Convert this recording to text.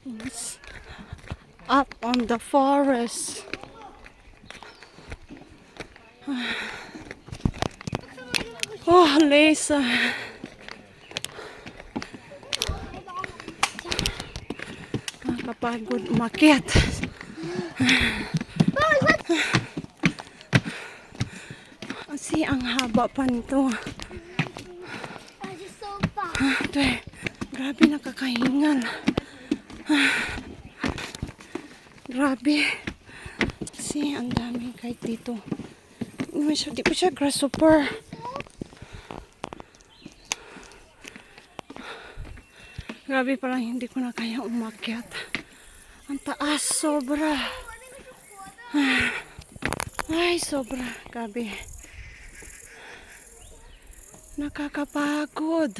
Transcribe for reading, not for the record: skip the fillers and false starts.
It's up on the forest. Oh, Lisa. Nakakapagod umakyat. Kasi ang haba pa nito. Ito eh. Grabe, nakakahingal. Grabe. Kasi ang dami kahit dito. Di pa siya grasshopper. Grabe, parang hindi ko na kaya umakyat. Ang taas, sobra. Ay, sobra. Grabe. Nakakapagod.